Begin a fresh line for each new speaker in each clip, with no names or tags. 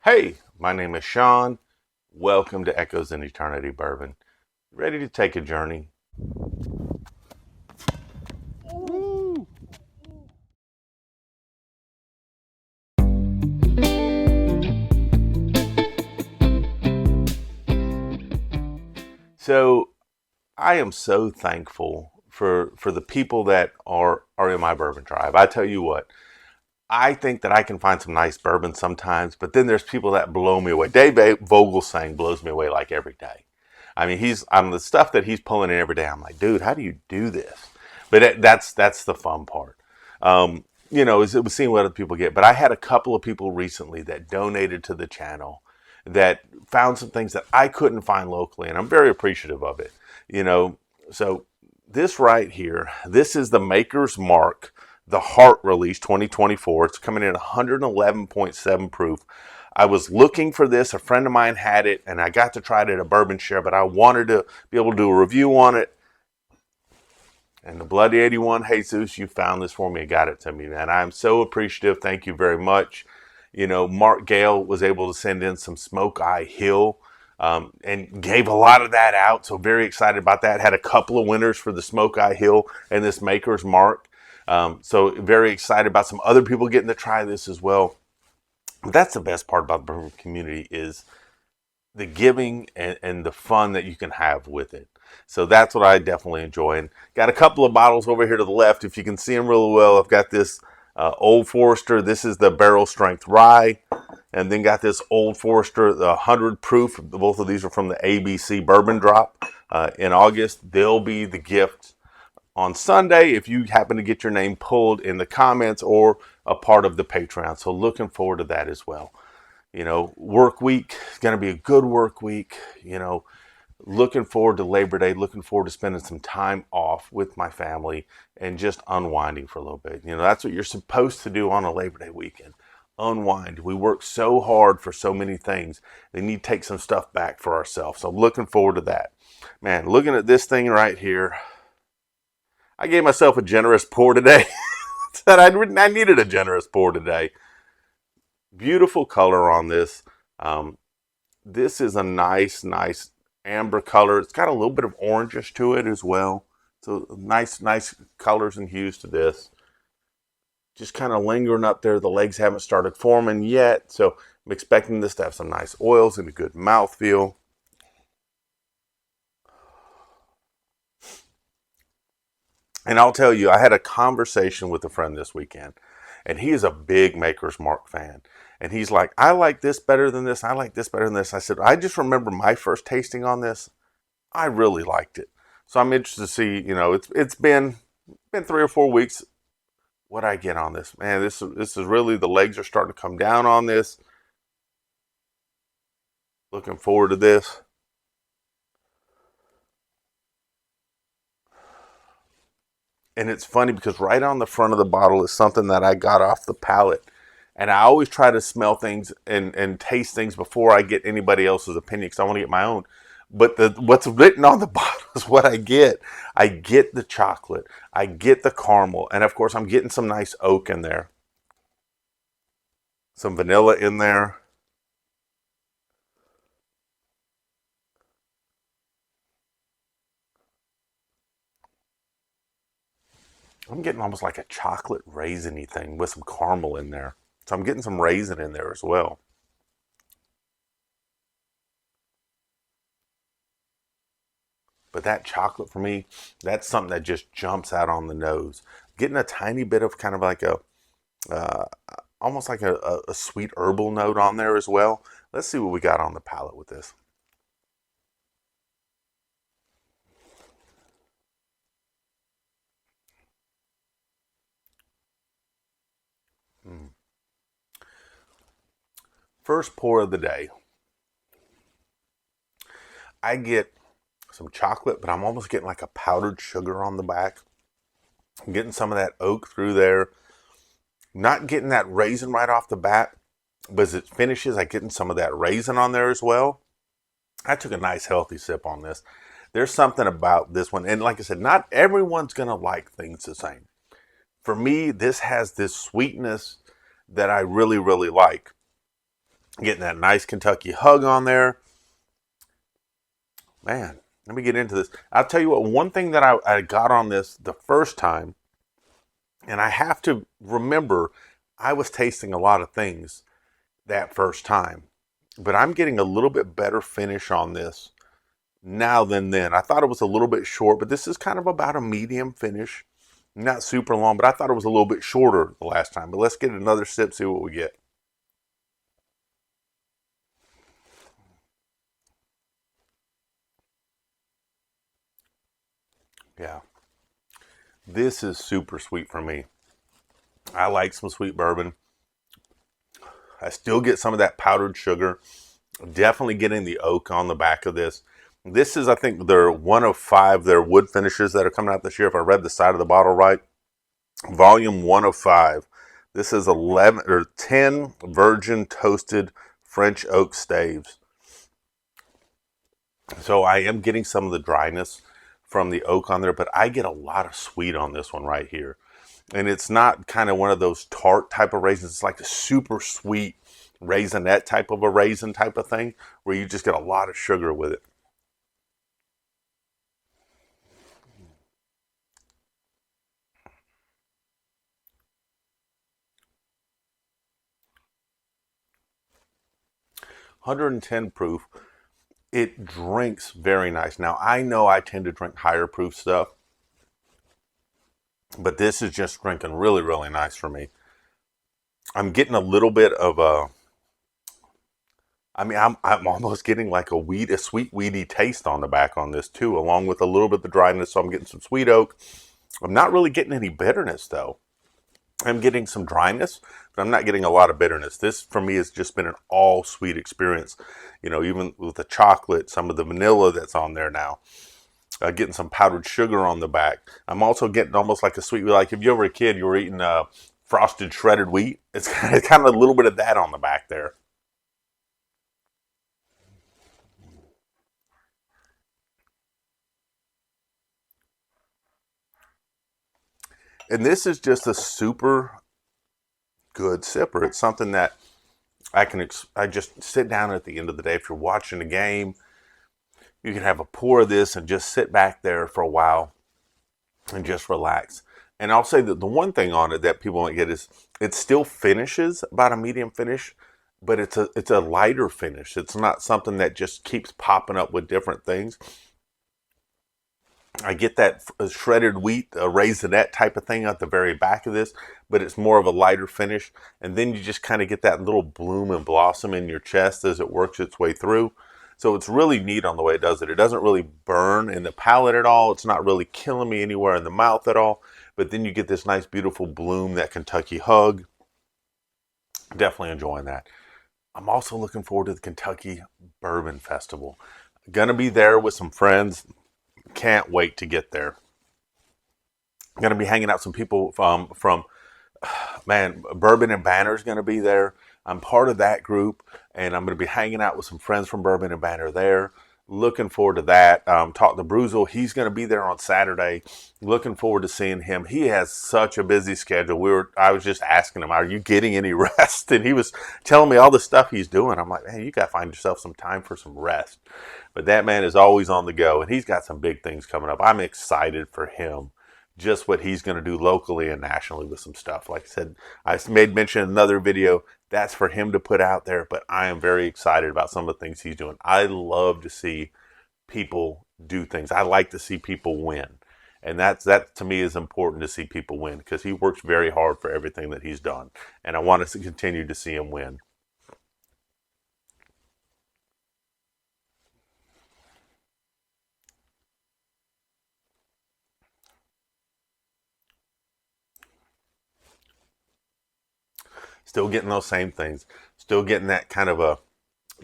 Hey, my name is Sean. Welcome to Echoes in Eternity Bourbon. Ready to take a journey? Woo! So, I am so thankful for the people that are in my bourbon tribe. I tell you what, I think that I can find some nice bourbon sometimes, but then there's people that blow me away. Dave Vogelsang blows me away like every day. I mean, I'm the stuff that he's pulling in every day. I'm like, dude, how do you do this? But that's the fun part. Is it was seeing what other people get. But I had a couple of people recently that donated to the channel that found some things that I couldn't find locally, and I'm very appreciative of it. You know, so this right here, this is the Maker's Mark, the Heart Release 2024. It's coming in 111.7 proof. I was looking for this. A friend of mine had it, and I got to try it at a bourbon share, but I wanted to be able to do a review on it. And the Bloody81, Jesus, you found this for me and got it to me, man. I'm so appreciative. Thank you very much. Mark Gale was able to send in some Smoke Eye Hill and gave a lot of that out. So very excited about that. Had a couple of winners for the Smoke Eye Hill and this Maker's Mark. So very excited about some other people getting to try this as well. But that's the best part about the bourbon community is the giving and the fun that you can have with it. So that's what I definitely enjoy. And got a couple of bottles over here to the left. If you can see them really well, I've got this Old Forester. This is the barrel strength rye. And then got this Old Forester, the 100 proof. Both of these are from the ABC Bourbon Drop in August. They'll be the gift on Sunday if you happen to get your name pulled in the comments or a part of the Patreon. So looking forward to that as well. Work week is going to be a good work week. Looking forward to Labor Day, looking forward to spending some time off with my family and just unwinding for a little bit. That's what you're supposed to do on a Labor Day weekend. Unwind. We work so hard for so many things. We need to take some stuff back for ourselves. So looking forward to that. Man, looking at this thing right here, I gave myself a generous pour today. Said I needed a generous pour today. Beautiful color on this. This is a nice amber color. It's got a little bit of orangish to it as well. So nice colors and hues to this. Just kind of lingering up there. The legs haven't started forming yet. So I'm expecting this to have some nice oils and a good mouthfeel. And I'll tell you, I had a conversation with a friend this weekend, and he is a big Maker's Mark fan. And he's like, I like this better than this. I like this better than this. I said, I just remember my first tasting on this. I really liked it. So I'm interested to see, it's been 3 or 4 weeks. What I get on this, man, this is really, the legs are starting to come down on this. Looking forward to this. And it's funny because right on the front of the bottle is something that I got off the palate. And I always try to smell things and taste things before I get anybody else's opinion because I want to get my own. But what's written on the bottle is what I get. I get the chocolate. I get the caramel. And of course, I'm getting some nice oak in there. Some vanilla in there. I'm getting almost like a chocolate raisiny thing with some caramel in there. So I'm getting some raisin in there as well. But that chocolate for me, that's something that just jumps out on the nose. Getting a tiny bit of kind of like uh, almost like a sweet herbal note on there as well. Let's see what we got on the palate with this. Mm. First pour of the day. I get some chocolate, but I'm almost getting like a powdered sugar on the back. I'm getting some of that oak through there. Not getting that raisin right off the bat, but as it finishes, I'm getting some of that raisin on there as well. I took a nice healthy sip on this. There's something about this one. And like I said, not everyone's going to like things the same. For me, this has this sweetness that I really, really like. Getting that nice Kentucky hug on there. Man, let me get into this. I'll tell you what, one thing that I got on this the first time, and I have to remember I was tasting a lot of things that first time, but I'm getting a little bit better finish on this now than then. I thought it was a little bit short, but this is kind of about a medium finish. Not super long, but I thought it was a little bit shorter the last time. But let's get another sip, see what we get. Yeah, this is super sweet for me. I like some sweet bourbon. I still get some of that powdered sugar. Definitely getting the oak on the back of this. This is, I think, their one of five their wood finishes that are coming out this year. If I read the side of the bottle right, volume one of five. This is 11 or 10 virgin toasted French oak staves. So I am getting some of the dryness from the oak on there, but I get a lot of sweet on this one right here. And it's not kind of one of those tart type of raisins. It's like a super sweet raisinette type of a raisin type of thing where you just get a lot of sugar with it. One 110 proof. It drinks very nice. Now, I know I tend to drink higher proof stuff, but this is just drinking really, really nice for me. I'm getting a little bit of a, I'm almost getting like a sweet weedy taste on the back on this too, along with a little bit of the dryness. So I'm getting some sweet oak. I'm not really getting any bitterness though. I'm getting some dryness, but I'm not getting a lot of bitterness. This for me has just been an all sweet experience. You know, even with the chocolate, some of the vanilla that's on there now. Getting some powdered sugar on the back. I'm also getting almost like a sweet, like if you were a kid, you were eating frosted shredded wheat. It's kind of a little bit of that on the back there. And this is just a super good sipper. It's something that I just sit down at the end of the day. If you're watching a game, you can have a pour of this and just sit back there for a while and just relax. And I'll say that the one thing on it that people might get is it still finishes about a medium finish, but it's a lighter finish. It's not something that just keeps popping up with different things. I get that shredded wheat, a raisinette type of thing at the very back of this, but it's more of a lighter finish. And then you just kind of get that little bloom and blossom in your chest as it works its way through. So it's really neat on the way it does it. It doesn't really burn in the palate at all. It's not really killing me anywhere in the mouth at all. But then you get this nice, beautiful bloom, that Kentucky hug. Definitely enjoying that. I'm also looking forward to the Kentucky Bourbon Festival. Gonna be there with some friends. Can't wait to get there. Going to be hanging out with some people from man, Bourbon and Banner is going to be there. I'm part of that group, and I'm going to be hanging out with some friends from Bourbon and Banner there. Looking forward to that. Talk to Bruzel. He's going to be there on Saturday. Looking forward to seeing him. He has such a busy schedule. I was just asking him, "Are you getting any rest?" And he was telling me all the stuff he's doing. I'm like, "Man, you got to find yourself some time for some rest." But that man is always on the go, and he's got some big things coming up. I'm excited for him, just what he's going to do locally and nationally with some stuff. Like I said, I made mention in another video, that's for him to put out there, but I am very excited about some of the things he's doing. I love to see people do things. I like to see people win. And that to me is important, to see people win, because he works very hard for everything that he's done. And I want us to continue to see him win. Still getting those same things. Still getting that kind of a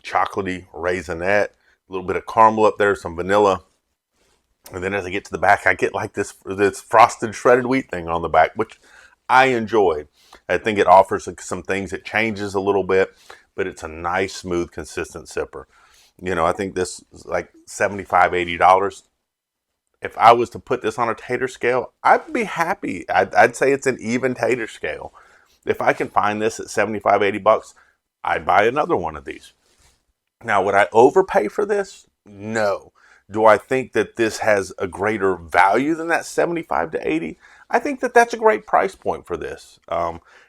chocolatey raisinette, a little bit of caramel up there, some vanilla. And then as I get to the back, I get like this frosted shredded wheat thing on the back, which I enjoy. I think it offers some things. It changes a little bit, but it's a nice, smooth, consistent sipper. You know, I think this is like $75, $80. If I was to put this on a tater scale, I'd be happy. I'd say it's an even tater scale. If I can find this at 75, $80, I'd buy another one of these. Now, would I overpay for this? No. Do I think that this has a greater value than that 75 to 80? I think that that's a great price point for this.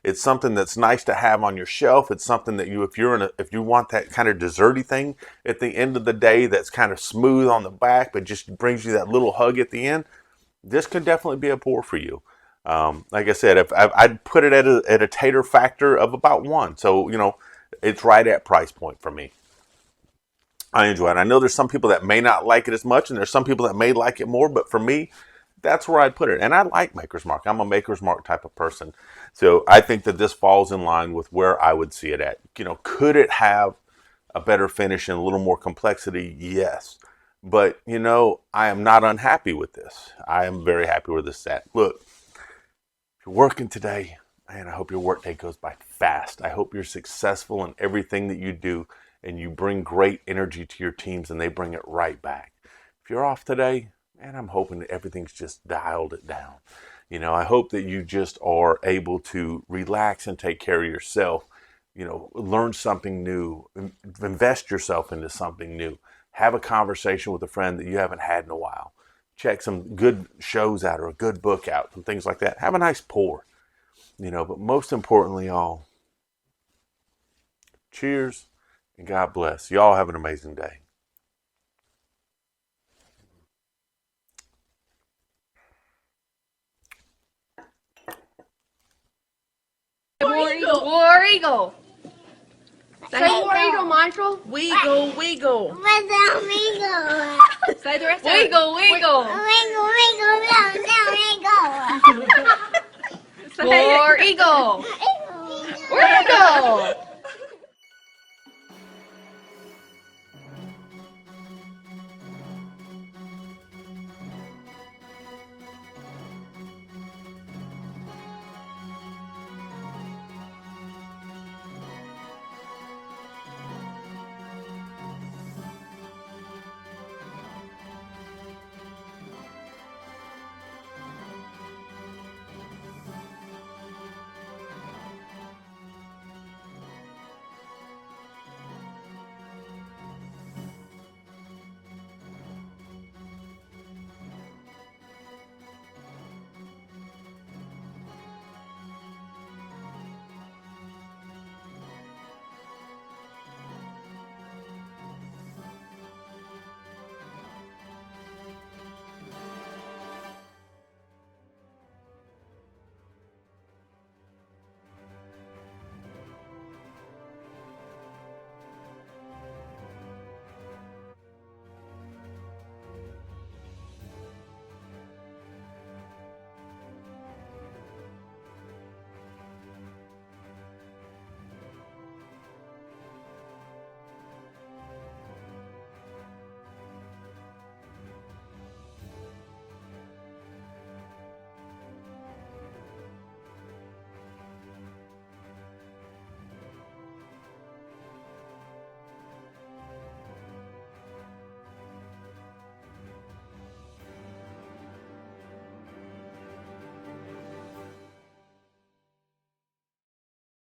It's something that's nice to have on your shelf. It's something that if you want that kind of desserty thing at the end of the day that's kind of smooth on the back, but just brings you that little hug at the end, this could definitely be a pour for you. Like I said, if I'd put it at a tater factor of about 1. So, it's right at price point for me. I enjoy it. I know there's some people that may not like it as much, and there's some people that may like it more, but for me, that's where I'd put it. And I like Maker's Mark. I'm a Maker's Mark type of person. So I think that this falls in line with where I would see it at. Could it have a better finish and a little more complexity? Yes. But, I am not unhappy with this. I am very happy where this is at. Look, if you're working today, man, I hope your work day goes by fast. I hope you're successful in everything that you do, and you bring great energy to your teams and they bring it right back. If you're off today, man, I'm hoping that everything's just dialed it down. I hope that you just are able to relax and take care of yourself, learn something new, invest yourself into something new, have a conversation with a friend that you haven't had in a while, check some good shows out or a good book out and things like that. Have a nice pour, but most importantly, all, cheers. And God bless. Y'all have an amazing day.
War Eagle. War Eagle.
Say War Eagle, Michael.
Wiggle, wiggle.
Wiggle, wiggle.
Say the rest of it. Wiggle, wiggle.
Wiggle, wiggle, wiggle, wiggle.
War Eagle. War Eagle.